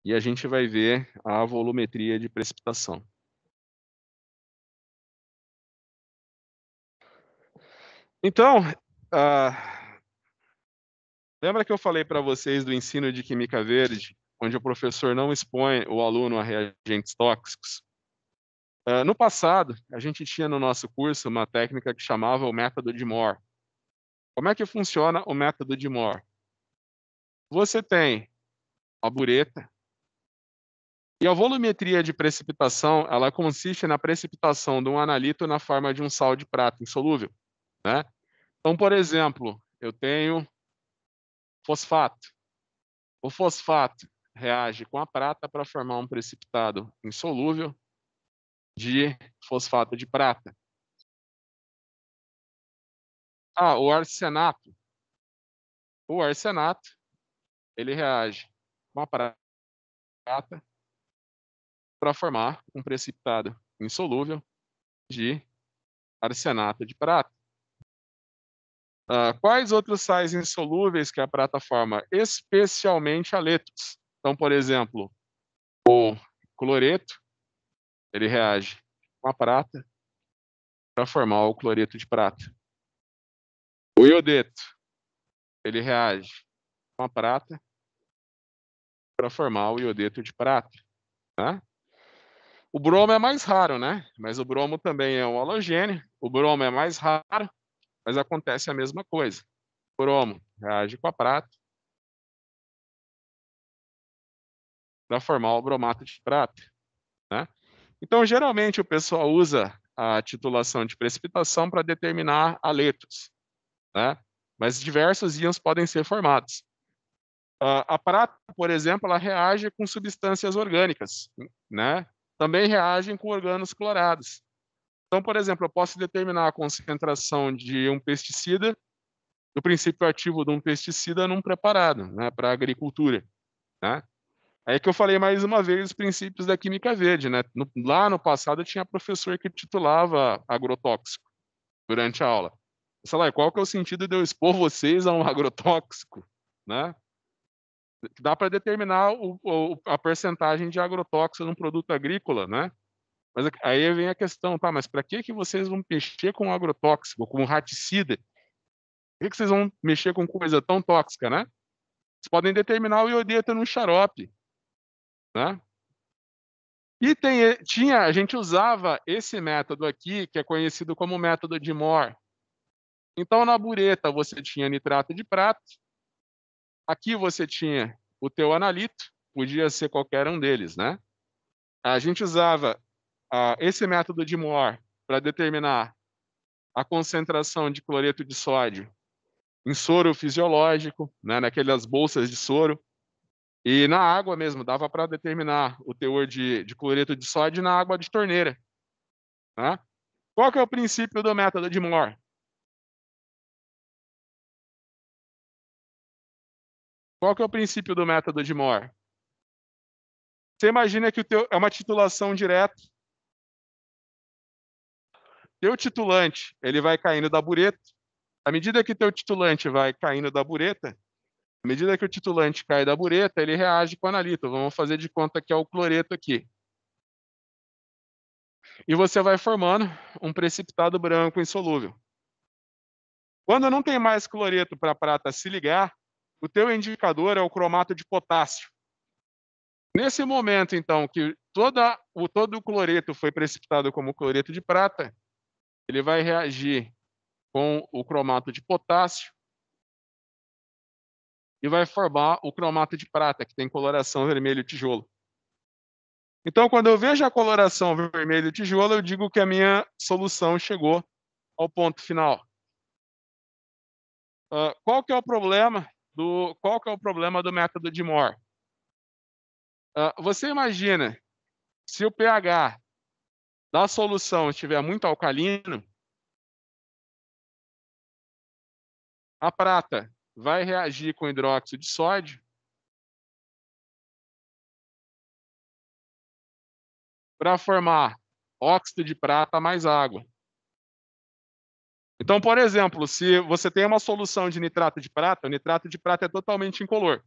e a gente vai ver a volumetria de precipitação. Então, lembra que eu falei para vocês do ensino de química verde, onde o professor não expõe o aluno a reagentes tóxicos? No passado, a gente tinha no nosso curso uma técnica que chamava o método de Moore. Como é que funciona o método de Moore? Você tem a bureta, e a volumetria de precipitação, ela consiste na precipitação de um analito na forma de um sal de prata insolúvel, né? Então, por exemplo, eu tenho fosfato. O fosfato reage com a prata para formar um precipitado insolúvel de fosfato de prata. O arsenato. O arsenato, ele reage com a prata para formar um precipitado insolúvel de arsenato de prata. Quais outros sais insolúveis que a prata forma? Especialmente haletos. Então, por exemplo, o cloreto, ele reage com a prata para formar o cloreto de prata. O iodeto, ele reage com a prata para formar o iodeto de prata. Né? O bromo é mais raro, né? Mas o bromo também é um halogênio. O bromo é mais raro, mas acontece a mesma coisa. O bromo reage com a prata para formar o bromato de prata. Né? Então, geralmente, o pessoal usa a titulação de precipitação para determinar haletos, né? Mas diversos íons podem ser formados. A prata, por exemplo, ela reage com substâncias orgânicas, né? Também reagem com organos clorados. Então, por exemplo, eu posso determinar a concentração de um pesticida, do princípio ativo de um pesticida num preparado, né, para a agricultura, né? Aí que eu falei mais uma vez os princípios da química verde, né? Lá no passado tinha professor que titulava agrotóxico durante a aula. Sei lá, qual que é o sentido de eu expor vocês a um agrotóxico, né? Dá para determinar a percentagem de agrotóxico num produto agrícola, né? Mas aí vem a questão, tá? Mas para que vocês vão mexer com agrotóxico, com raticida? Por que vocês vão mexer com coisa tão tóxica, né? Vocês podem determinar o iodeto no xarope, né? E a gente usava esse método aqui, que é conhecido como método de Moore. Então, na bureta, você tinha nitrato de prata. Aqui você tinha o teu analito, podia ser qualquer um deles, né? A gente usava esse método de Moore para determinar a concentração de cloreto de sódio em soro fisiológico, né, naquelas bolsas de soro. E na água mesmo, dava para determinar o teor de cloreto de sódio na água de torneira. Né? Qual que é o princípio do método de Moore? Qual que é o princípio do método de Moore? Você imagina que é uma titulação direta. Teu titulante, ele vai caindo da bureta. À medida que teu titulante vai caindo da bureta, à medida que o titulante cai da bureta, ele reage com o analito. Vamos fazer de conta que é o cloreto aqui. E você vai formando um precipitado branco insolúvel. Quando não tem mais cloreto para a prata se ligar, o teu indicador é o cromato de potássio. Nesse momento, então, que todo o cloreto foi precipitado como cloreto de prata, ele vai reagir com o cromato de potássio e vai formar o cromato de prata, que tem coloração vermelho tijolo. Então, quando eu vejo a coloração vermelho tijolo, eu digo que a minha solução chegou ao ponto final. Qual que é o problema do método de Moore? Você imagina, se o pH da solução estiver muito alcalino, a prata vai reagir com hidróxido de sódio para formar óxido de prata mais água. Então, por exemplo, se você tem uma solução de nitrato de prata, o nitrato de prata é totalmente incolor.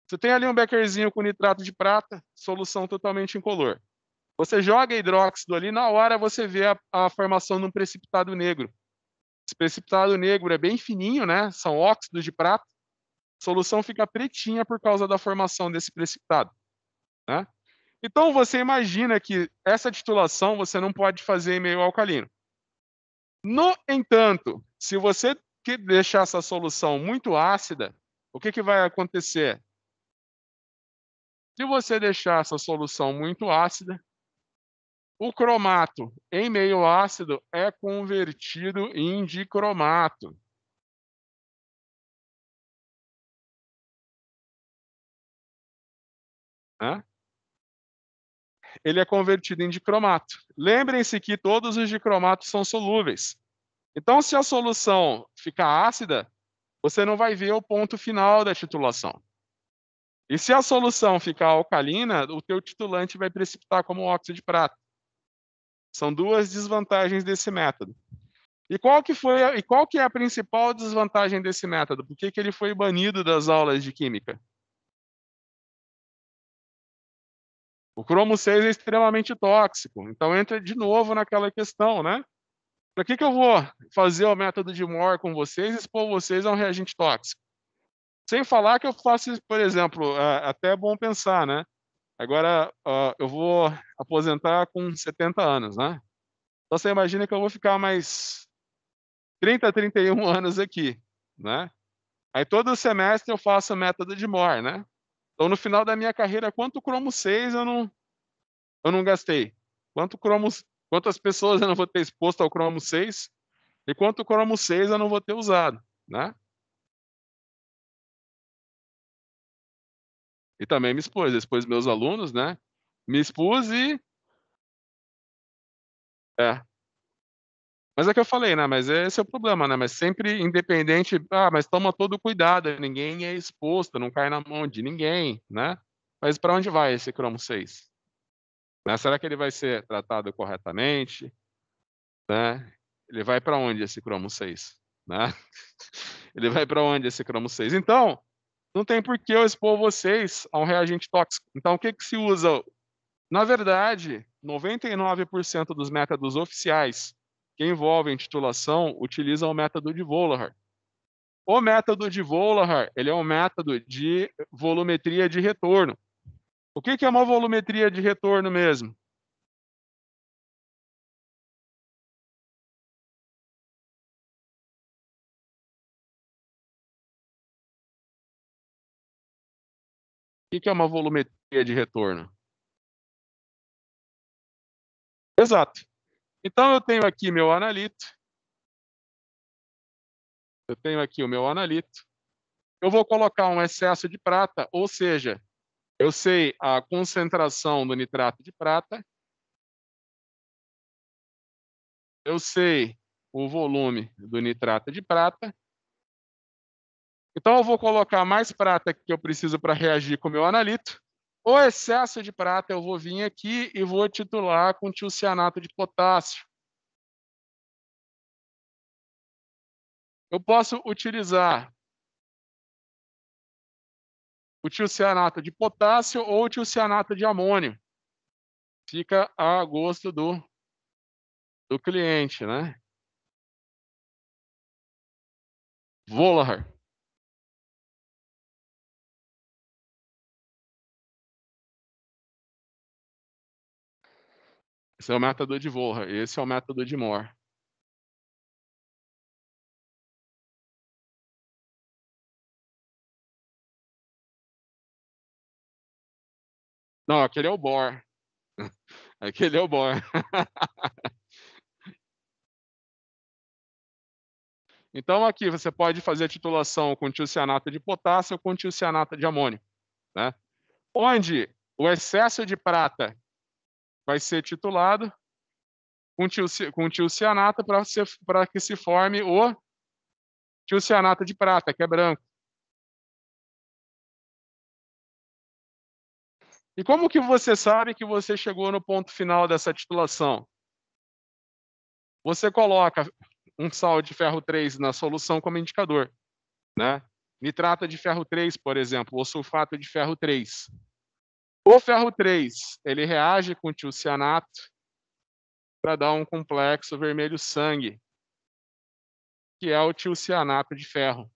Você tem ali um bekerzinho com nitrato de prata, solução totalmente incolor. Você joga hidróxido ali, na hora você vê a formação de um precipitado negro. Esse precipitado negro é bem fininho, né? São óxidos de prata. A solução fica pretinha por causa da formação desse precipitado, né? Então você imagina que essa titulação você não pode fazer em meio alcalino. No entanto, se você deixar essa solução muito ácida, o que vai acontecer? Se você deixar essa solução muito ácida, o cromato em meio ácido é convertido em dicromato. Né? Ele é convertido em dicromato. Lembrem-se que todos os dicromatos são solúveis. Então, se a solução ficar ácida, você não vai ver o ponto final da titulação. E se a solução ficar alcalina, o teu titulante vai precipitar como óxido de prata. São duas desvantagens desse método. E qual que é a principal desvantagem desse método? Por que ele foi banido das aulas de química? O cromo 6 é extremamente tóxico. Então entra de novo naquela questão, né? Para que eu vou fazer o método de Moore com vocês e expor vocês a um reagente tóxico? Sem falar que eu faço, por exemplo, até é bom pensar, né? Agora, eu vou aposentar com 70 anos, né? Então você imagina que eu vou ficar mais 30, 31 anos aqui, né? Aí todo semestre eu faço o método de Moore, né? Então no final da minha carreira, quanto cromo 6 eu não gastei? Quantas pessoas eu não vou ter exposto ao cromo 6 e quanto cromo 6 eu não vou ter usado, né? E também me expus meus alunos, né? Me expus e é. Mas é que eu falei, né? Mas esse é o problema, né? Mas sempre independente, mas toma todo cuidado, ninguém é exposto, não cai na mão de ninguém, né? Mas para onde vai esse cromo 6? Né? Será que ele vai ser tratado corretamente? Né? Ele vai para onde esse cromo 6? Né? Ele vai para onde esse cromo 6? Então, não tem por que eu expor vocês a um reagente tóxico. Então, o que se usa? Na verdade, 99% dos métodos oficiais que envolvem titulação utilizam o método de Vollard. O método de Vollard, ele é um método de volumetria de retorno. O que é uma volumetria de retorno mesmo? O que é uma volumetria de retorno? Exato. Então, eu tenho aqui meu analito. Eu tenho aqui o meu analito. Eu vou colocar um excesso de prata, ou seja, eu sei a concentração do nitrato de prata, eu sei o volume do nitrato de prata. Então, eu vou colocar mais prata que eu preciso para reagir com o meu analito. O excesso de prata eu vou vir aqui e vou titular com tiocianato de potássio. Eu posso utilizar o tiocianato de potássio ou o tiocianato de amônio. Fica a gosto do cliente, né? Vollard. Esse é o método de Vollard. Esse é o método de Moore. Não, aquele é o Bohr. Aquele é o Bohr. Então, aqui você pode fazer a titulação com tiocianato de potássio ou com tiocianato de amônio, né? Onde o excesso de prata vai ser titulado com tiocianato para que se forme o tiocianato de prata, que é branco. E como que você sabe que você chegou no ponto final dessa titulação? Você coloca um sal de ferro 3 na solução como indicador, né? nitrato de ferro 3, por exemplo, ou sulfato de ferro 3. O ferro 3, ele reage com o tiocianato para dar um complexo vermelho sangue, que é o tiocianato de ferro.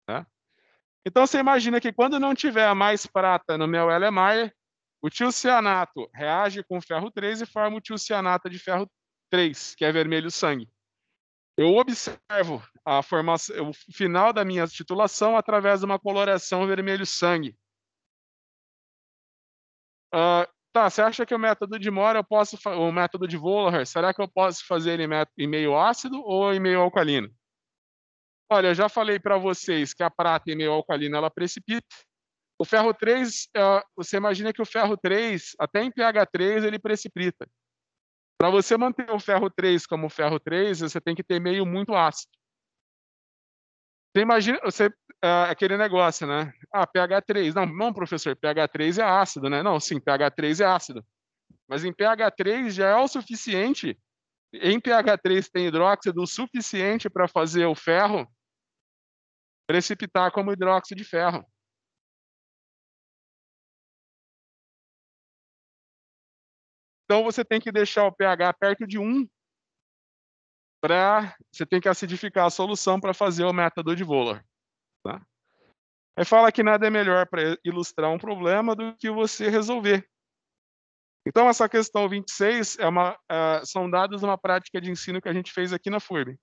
Né? Então você imagina que quando não tiver mais prata no meu Erlenmeyer, o tiocianato reage com o ferro 3 e forma o tiocianato de ferro 3, que é vermelho sangue. Eu observo a formação, o final da minha titulação através de uma coloração vermelho sangue. Tá, você acha que o método de Moore o método de Wohler, será que eu posso fazer ele em meio ácido ou em meio alcalino? Olha, eu já falei para vocês que a prata em meio alcalino ela precipita. O ferro 3, você imagina que o ferro 3, até em pH 3, ele precipita. Para você manter o ferro 3 como ferro 3, você tem que ter meio muito ácido. Você imagina, aquele negócio, né? pH 3. Não, professor, pH 3 é ácido, né? Não, sim, pH 3 é ácido. Mas em pH 3 já é o suficiente. Em pH 3 tem hidróxido o suficiente para fazer o ferro precipitar como hidróxido de ferro. Então você tem que deixar o pH perto de 1 você tem que acidificar a solução para fazer o método de Wohler. Tá? Aí fala que nada é melhor para ilustrar um problema do que você resolver. Então, essa questão 26 são dados de uma prática de ensino que a gente fez aqui na FURB.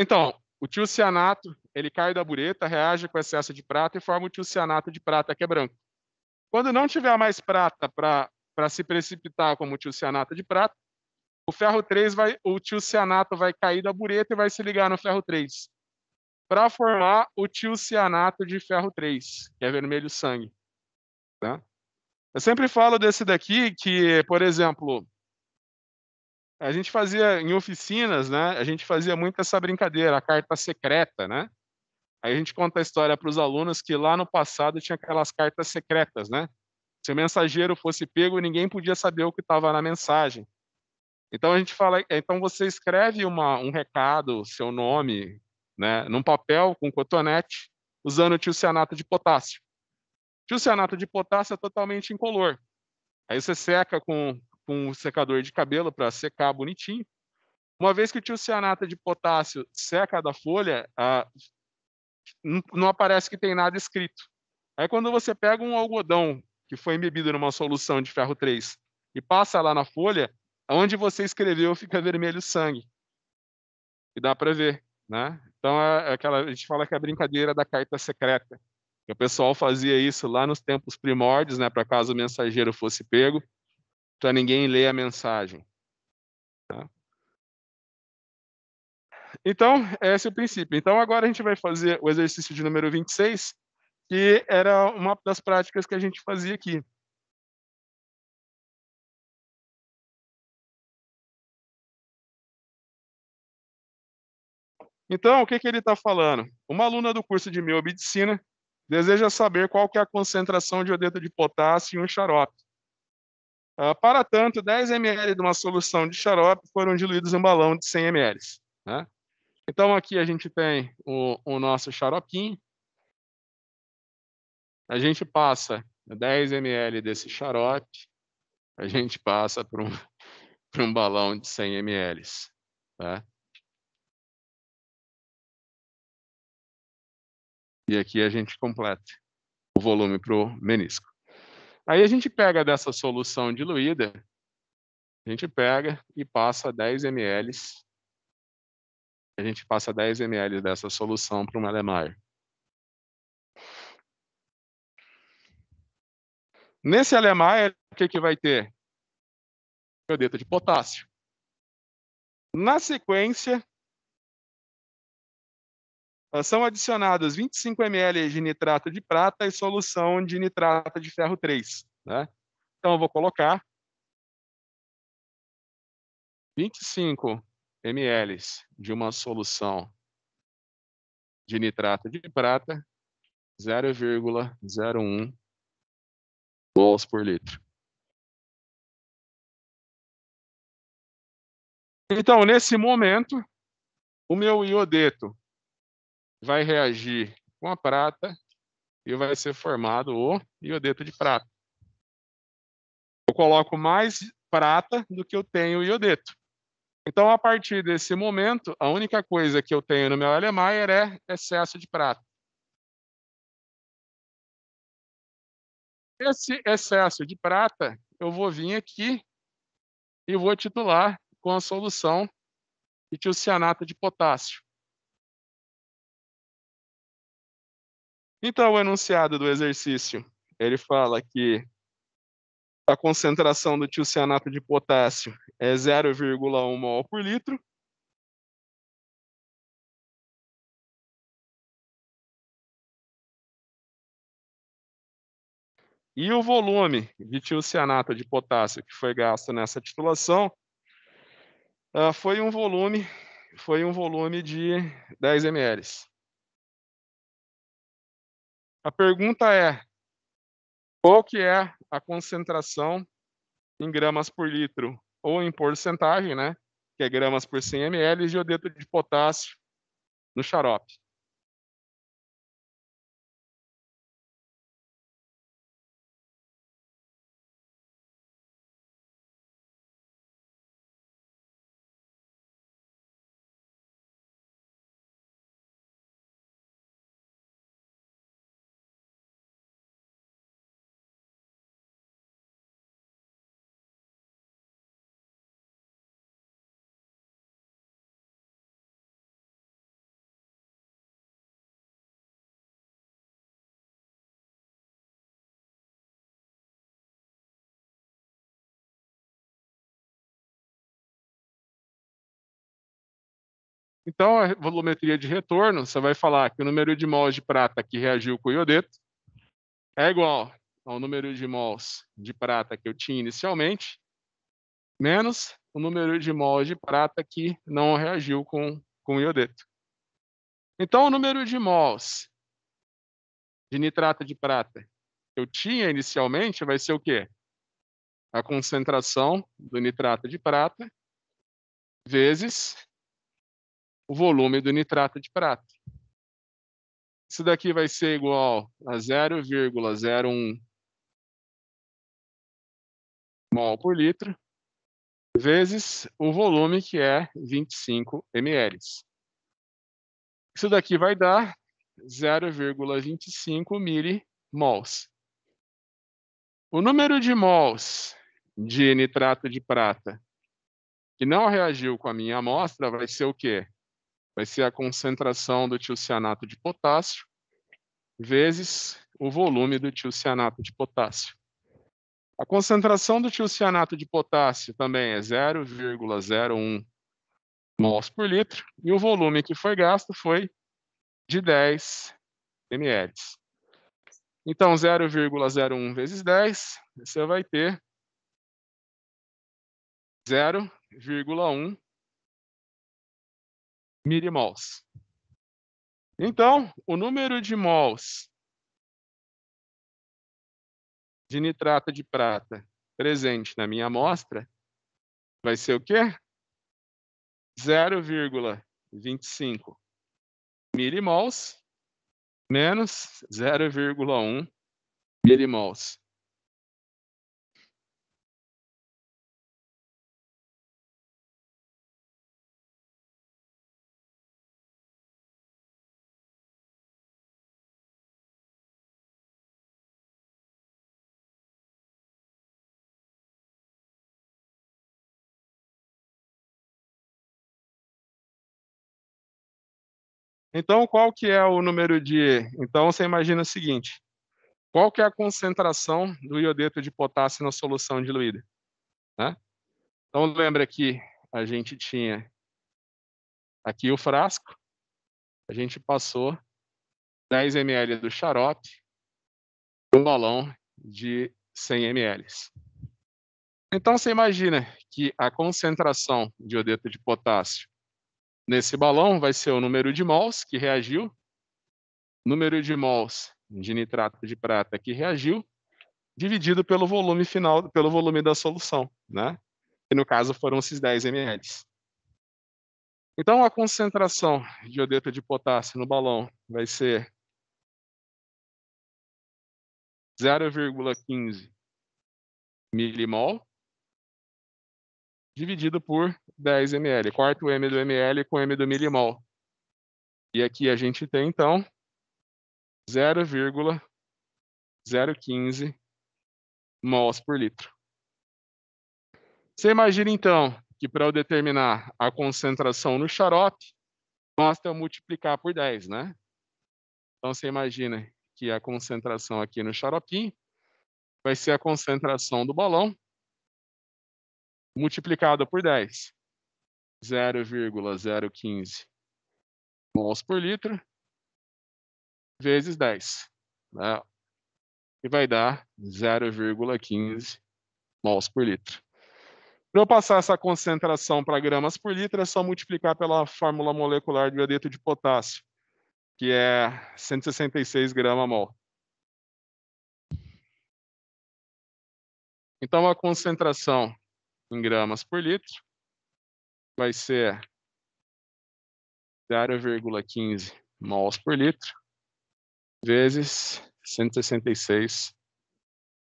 Então, o tiocianato, ele cai da bureta, reage com excesso de prata e forma o tiocianato de prata, que é branco. Quando não tiver mais prata para se precipitar como tiocianato de prata, o tiocianato vai cair da bureta e vai se ligar no ferro 3, para formar o tiocianato de ferro 3, que é vermelho sangue. Tá? Eu sempre falo desse daqui que, por exemplo, a gente fazia em oficinas, né? A gente fazia muito essa brincadeira, a carta secreta, né? Aí a gente conta a história para os alunos que lá no passado tinha aquelas cartas secretas, né? Se o mensageiro fosse pego, ninguém podia saber o que estava na mensagem. Então a gente fala, então você escreve um recado, seu nome, né, num papel com cotonete, usando o tiocianato de potássio. O tiocianato de potássio é totalmente incolor. Aí você seca com um secador de cabelo para secar bonitinho. Uma vez que o tiocianato de potássio seca da folha, não aparece que tem nada escrito. Aí quando você pega um algodão que foi embebido numa solução de ferro 3 e passa lá na folha, onde você escreveu fica vermelho sangue. E dá para ver, né? Então a gente fala que é a brincadeira da carta secreta. O pessoal fazia isso lá nos tempos primórdios, né, para caso o mensageiro fosse pego, para ninguém ler a mensagem. Tá? Então, esse é o princípio. Então, agora a gente vai fazer o exercício de número 26, que era uma das práticas que a gente fazia aqui. Então, o que ele está falando? Uma aluna do curso de biomedicina deseja saber qual que é a concentração de iodeto de potássio em um xarope. Para tanto, 10 ml de uma solução de xarope foram diluídos em um balão de 100 ml. Né? Então, aqui a gente tem o nosso xaropinho. A gente passa 10 ml desse xarope, a gente passa para um balão de 100 ml. Tá? E aqui a gente completa o volume para o menisco. Aí a gente pega dessa solução diluída, a gente pega e passa 10 ml. A gente passa 10 ml dessa solução para um Erlenmeyer. Nesse Erlenmeyer, o que vai ter? Iodeto de potássio. Na sequência, são adicionados 25 ml de nitrato de prata e solução de nitrato de ferro 3. Né? Então, eu vou colocar 25 ml de uma solução de nitrato de prata, 0,01 mols por litro. Então, nesse momento, o meu iodeto vai reagir com a prata e vai ser formado o iodeto de prata. Eu coloco mais prata do que eu tenho iodeto. Então, a partir desse momento, a única coisa que eu tenho no meu Erlenmeyer é excesso de prata. Esse excesso de prata, eu vou vir aqui e vou titular com a solução de tiocianato de potássio. Então, o enunciado do exercício, ele fala que a concentração do tiocianato de potássio é 0,1 mol por litro. E o volume de tiocianato de potássio que foi gasto nessa titulação foi um volume de 10 ml. A pergunta é, qual que é a concentração em gramas por litro ou em porcentagem, né, que é gramas por 100 ml de iodeto de potássio no xarope? Então, a volumetria de retorno, você vai falar que o número de mols de prata que reagiu com o iodeto é igual ao número de mols de prata que eu tinha inicialmente, menos o número de mols de prata que não reagiu com o iodeto. Então, o número de mols de nitrato de prata que eu tinha inicialmente vai ser o quê? A concentração do nitrato de prata vezes o volume do nitrato de prata. Isso daqui vai ser igual a 0,01 mol por litro vezes o volume, que é 25 ml. Isso daqui vai dar 0,25 milimols. O número de mols de nitrato de prata que não reagiu com a minha amostra vai ser o quê? Vai ser a concentração do tiocianato de potássio vezes o volume do tiocianato de potássio. A concentração do tiocianato de potássio também é 0,01 mols por litro e o volume que foi gasto foi de 10 ml. Então, 0,01 vezes 10, você vai ter 0,1 milimols. Então, o número de mols de nitrato de prata presente na minha amostra vai ser o quê? 0,25 milimols menos 0,1 milimols. Então, qual que é o número de... Então, você imagina o seguinte, qual que é a concentração do iodeto de potássio na solução diluída? Né? Então, lembra que a gente tinha aqui o frasco, a gente passou 10 ml do xarope no balão de 100 ml. Então, você imagina que a concentração de iodeto de potássio nesse balão vai ser o número de mols que reagiu, número de mols de nitrato de prata que reagiu, dividido pelo volume final, pelo volume da solução, né? Que no caso foram esses 10 ml. Então, a concentração de iodeto de potássio no balão vai ser 0,15 milimol dividido por 10 ml. Corta o M do ml com o M do milimol. E aqui a gente tem, então, 0,015 mols por litro. Você imagina, então, que para eu determinar a concentração no xarope, basta eu multiplicar por 10, né? Então, você imagina que a concentração aqui no xaropinho vai ser a concentração do balão multiplicada por 10. 0,015 mols por litro vezes 10, né? E vai dar 0,15 mols por litro. Para eu passar essa concentração para gramas por litro, é só multiplicar pela fórmula molecular do iodeto de potássio, que é 166 gramas-mol. Então, a concentração em gramas por litro vai ser 0,15 mols por litro vezes 166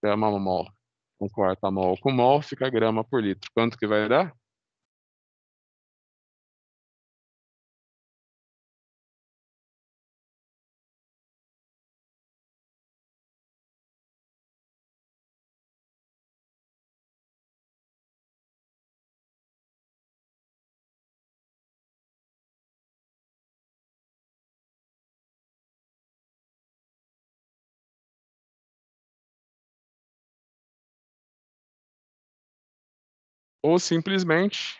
gramas-mol. Um quarta mol com mol fica grama por litro. Quanto que vai dar? Ou simplesmente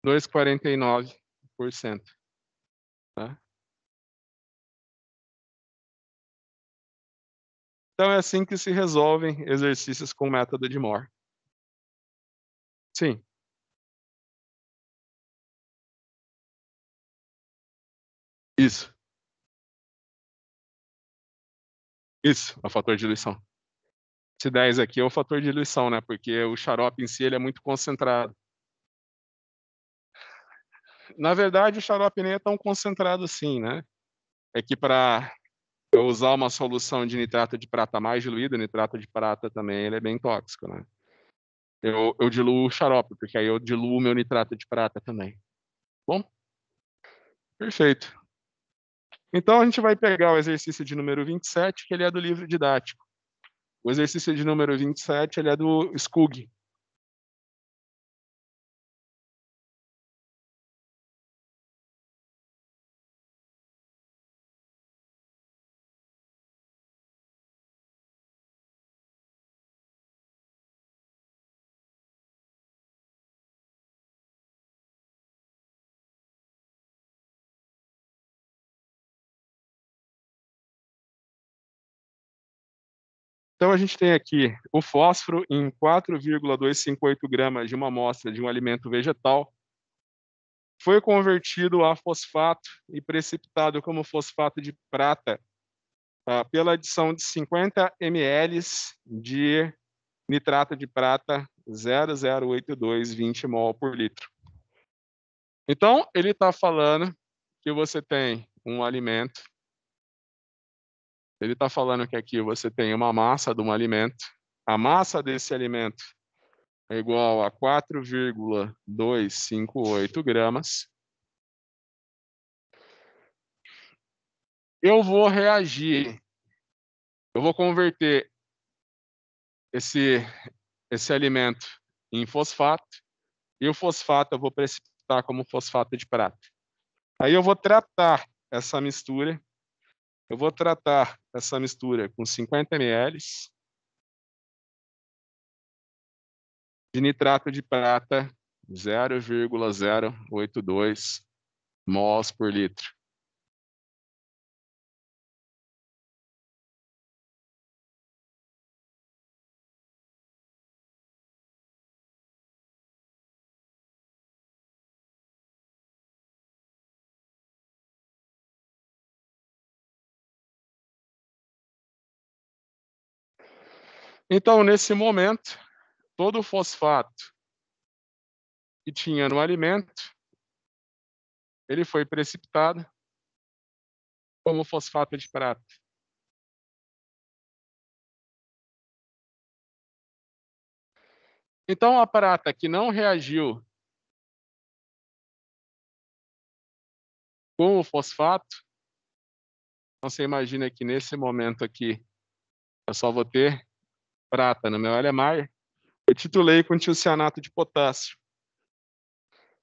2,49%. Tá? Então é assim que se resolvem exercícios com método de Moore. Sim, isso, isso, é o fator de diluição. Esse 10 aqui é o fator de diluição, né? Porque o xarope em si ele é muito concentrado. Na verdade, o xarope nem é tão concentrado assim, né? É que para eu usar uma solução de nitrato de prata mais diluída, nitrato de prata também ele é bem tóxico, né? Eu diluo o xarope, porque aí eu diluo o meu nitrato de prata também. Bom, perfeito. Então a gente vai pegar o exercício de número 27, que ele é do livro didático. O exercício de número 27, ele é do Skug. Então a gente tem aqui o fósforo em 4,258 gramas de uma amostra de um alimento vegetal foi convertido a fosfato e precipitado como fosfato de prata pela adição de 50 ml de nitrato de prata 0,08220 mol por litro. Então, ele está falando que você tem um alimento, ele está falando que aqui você tem uma massa de um alimento, a massa desse alimento é igual a 4,258 gramas. Eu vou reagir, eu vou converter esse alimento em fosfato, e o fosfato eu vou precipitar como fosfato de prata. Aí eu vou tratar essa mistura, com 50 ml de nitrato de prata 0,082 mols por litro. Então, nesse momento, todo o fosfato que tinha no alimento ele foi precipitado como fosfato de prata. Então, a prata que não reagiu com o fosfato, então você imagina que nesse momento aqui, eu só vou ter prata no meu Erlenmeyer, eu titulei com tiocianato de potássio.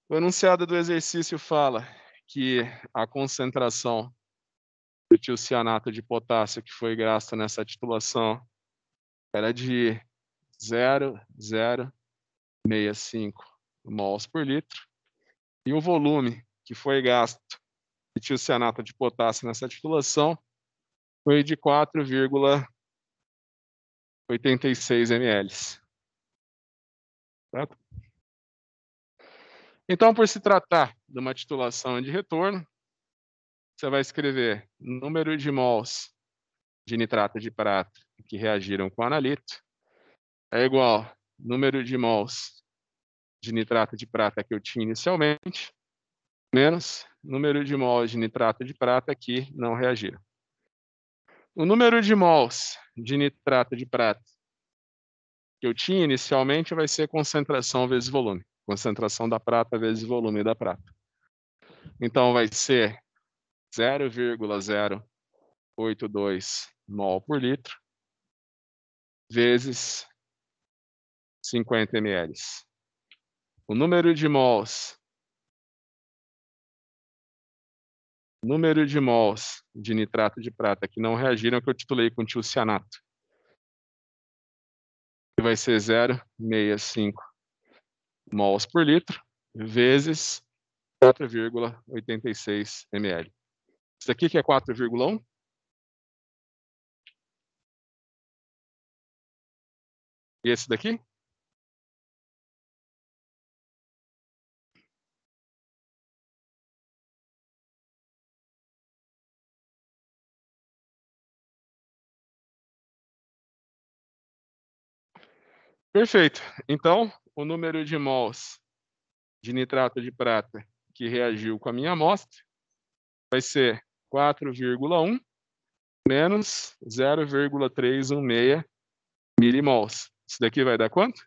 O enunciado do exercício fala que a concentração do tiocianato de potássio que foi gasta nessa titulação era de 0,065 mols por litro, e o volume que foi gasto de tiocianato de potássio nessa titulação foi de 4,86 ml. Certo? Então, por se tratar de uma titulação de retorno, você vai escrever número de mols de nitrato de prata que reagiram com o analito é igual número de mols de nitrato de prata que eu tinha inicialmente, menos número de mols de nitrato de prata que não reagiram. O número de mols de nitrato de prata que eu tinha inicialmente vai ser concentração vezes volume. Concentração da prata vezes volume da prata. Então, vai ser 0,082 mol por litro vezes 50 ml. O número de mols de nitrato de prata que não reagiram, que eu titulei com tiocianato, que vai ser 0,65 mols por litro vezes 4,86 ml. Isso aqui que é 4,1. E esse daqui? Perfeito. Então, o número de mols de nitrato de prata que reagiu com a minha amostra vai ser 4,1 menos 0,316 milimols. Isso daqui vai dar quanto?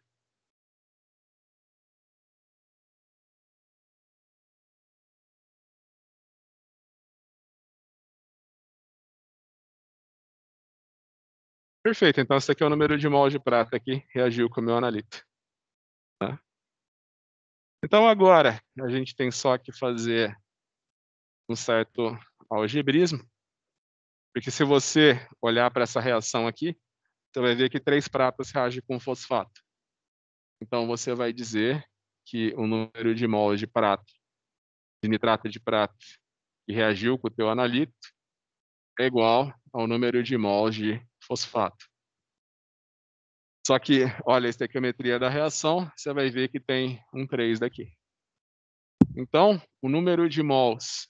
Perfeito. Então, esse aqui é o número de mols de prata que reagiu com o meu analito. Tá? Então, agora, a gente tem só que fazer um certo algebrismo, porque se você olhar para essa reação aqui, você vai ver que 3 pratas reagem com fosfato. Então, você vai dizer que o número de mols de prata, de nitrato de prata, que reagiu com o teu analito, é igual ao número de mols de fosfato. Só que, olha a estequiometria da reação, você vai ver que tem um 3 daqui. Então, o número de mols,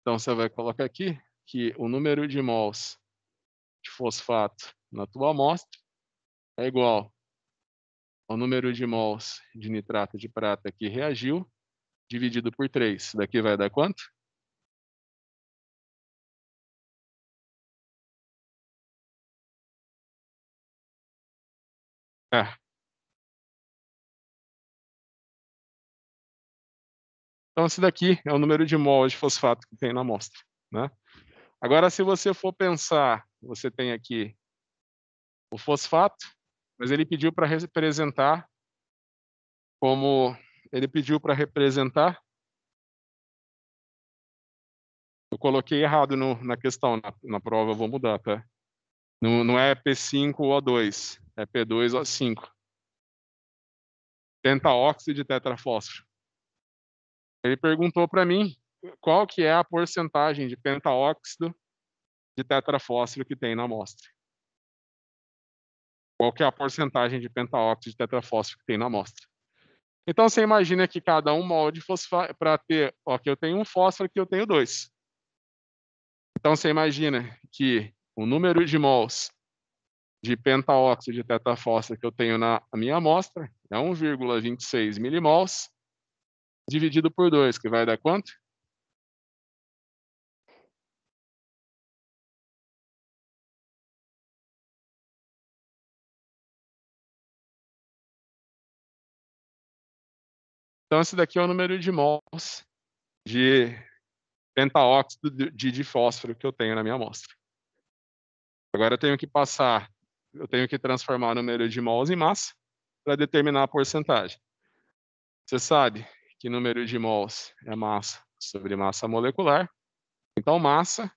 então você vai colocar aqui que o número de mols de fosfato na tua amostra é igual ao número de mols de nitrato de prata que reagiu, dividido por 3. Daqui vai dar quanto? É. Então, esse daqui é o número de mols de fosfato que tem na amostra, né? Agora, se você for pensar, você tem aqui o fosfato, mas ele pediu para representar como... Ele pediu para representar... Eu coloquei errado na questão, na prova, eu vou mudar, tá? Não é P5O2, é P2O5. Pentaóxido de tetrafósforo. Ele perguntou para mim qual que é a porcentagem de pentaóxido de tetrafósforo que tem na amostra. Qual que é a porcentagem de pentaóxido de tetrafósforo que tem na amostra. Então, você imagina que cada um mol de fosfato, para ter, ó, que eu tenho um fósforo, aqui eu tenho 2. Então, você imagina que o número de mols de pentaóxido de tetrafósforo que eu tenho na minha amostra é 1,26 milimols dividido por 2, que vai dar quanto? Então, esse daqui é o número de mols de pentaóxido de fósforo que eu tenho na minha amostra. Agora eu tenho que transformar o número de mols em massa para determinar a porcentagem. Você sabe que número de mols é massa sobre massa molecular. Então, massa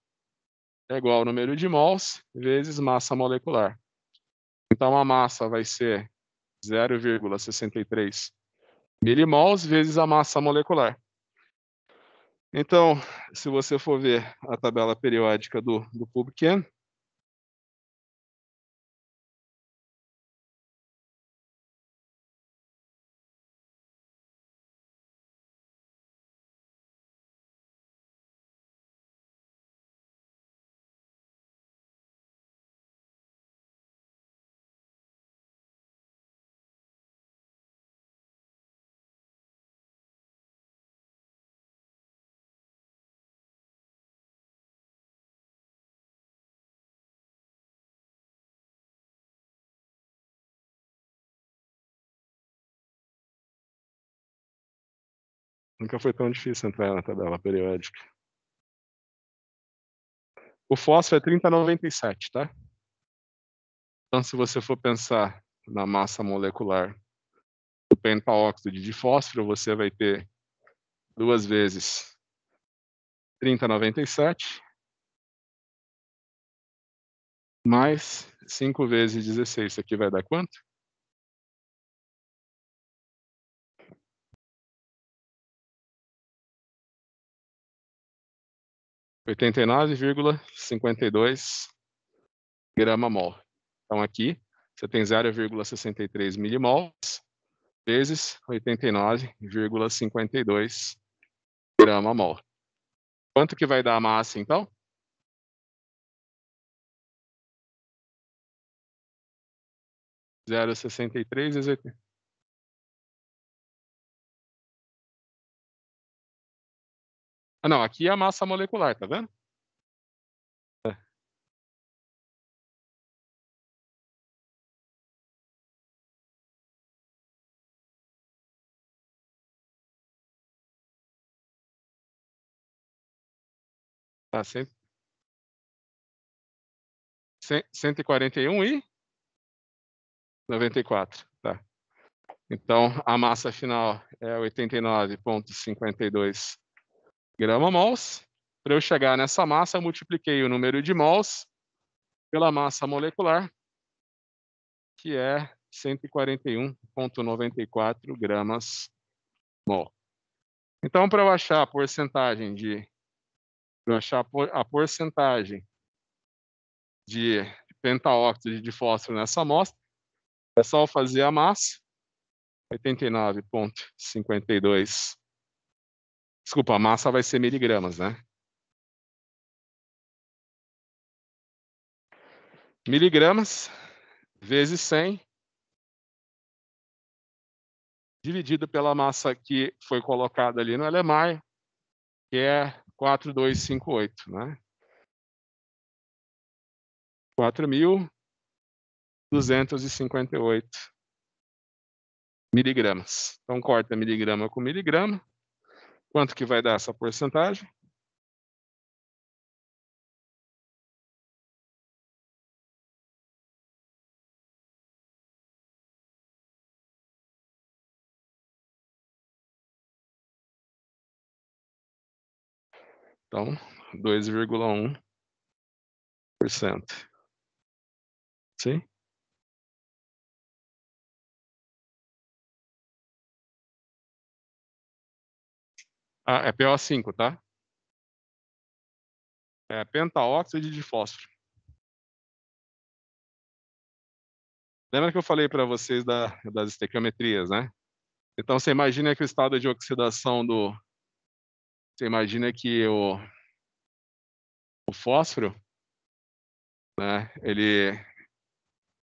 é igual ao número de mols vezes massa molecular. Então, a massa vai ser 0,63 milimols vezes a massa molecular. Então, se você for ver a tabela periódica do PubChem, nunca foi tão difícil entrar na tabela periódica. O fósforo é 3097, tá? Então, se você for pensar na massa molecular do pentaóxido de fósforo, você vai ter 2 vezes 3097 mais 5 vezes 16. Isso aqui vai dar quanto? 89,52 grama-mol. Então, aqui, você tem 0,63 milimols vezes 89,52 grama-mol. Quanto que vai dar a massa, então? 0,63 vezes 80. Ah, não, aqui é a massa molecular, tá vendo? É, tá, 141 e 94. Tá. Então, a massa final é 89,52 grama-mols. Para eu chegar nessa massa, eu multipliquei o número de mols pela massa molecular, que é 141,94 gramas-mol. Então, para eu achar a porcentagem de pentaóxido de fósforo nessa amostra, é só fazer a massa, 89,52. Desculpa, a massa vai ser miligramas, né? Miligramas vezes 100 dividido pela massa que foi colocada ali no LMAE, que é 4,258, né? 4.258 miligramas. Então, corta miligrama com miligrama. Quanto que vai dar essa porcentagem? Então, 2,1%. Sim? Ah, é PO5, tá? É pentaóxido de fósforo. Lembra que eu falei para vocês das estequiometrias, né? Então, você imagina que o estado de oxidação do... Você imagina que o fósforo, né?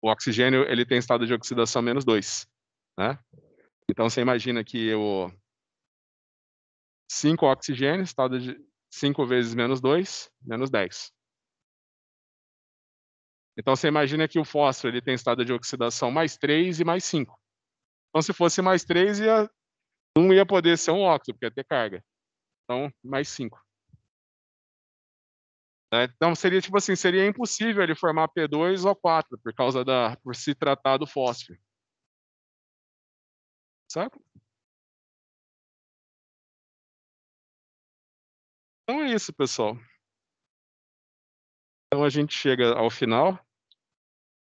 O oxigênio, ele tem estado de oxidação -2, né? Então, você imagina que 5 oxigênio, estado de 5 vezes -2, -10. Então você imagina que o fósforo ele tem estado de oxidação +3 e +5. Então se fosse +3 não ia poder ser um óxido, porque ia ter carga. Então, +5. Né, então seria tipo assim, seria impossível ele formar P2O4 por se tratar do fósforo. Certo? Então é isso, pessoal. Então a gente chega ao final.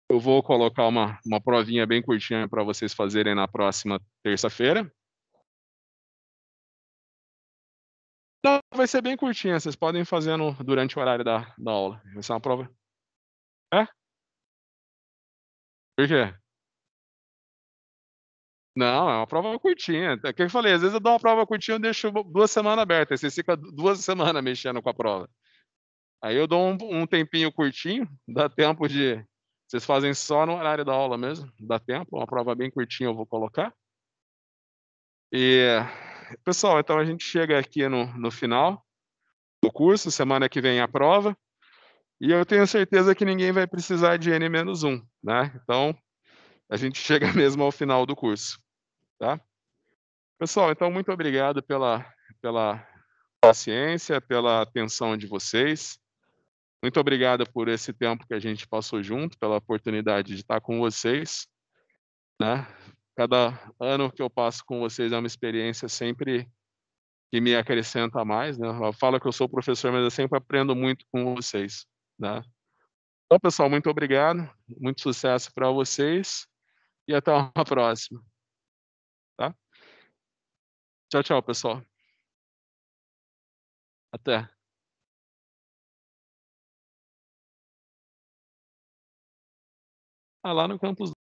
Eu vou colocar uma provinha bem curtinha para vocês fazerem na próxima terça-feira. Não, vai ser bem curtinha, vocês podem ir fazendo durante o horário da aula. Vai ser uma prova. É? Por quê? Não, é uma prova curtinha. É o que eu falei, às vezes eu dou uma prova curtinha, eu deixo 2 semanas abertas, aí vocês ficam 2 semanas mexendo com a prova. Aí eu dou um tempinho curtinho, dá tempo de vocês fazem só no horário da aula mesmo, dá tempo, uma prova bem curtinha eu vou colocar. E, pessoal, então a gente chega aqui no final do curso, semana que vem a prova, e eu tenho certeza que ninguém vai precisar de N-1, né, então a gente chega mesmo ao final do curso, tá. Pessoal, então muito obrigado pela paciência, pela atenção de vocês. Muito obrigado por esse tempo que a gente passou junto, pela oportunidade de estar com vocês, né. Cada ano que eu passo com vocês é uma experiência sempre que me acrescenta mais, né. Eu falo que eu sou professor, mas eu sempre aprendo muito com vocês, né. Então, pessoal, muito obrigado, muito sucesso para vocês e até uma próxima, tá. Tchau, tchau, pessoal. Até. Lá no campus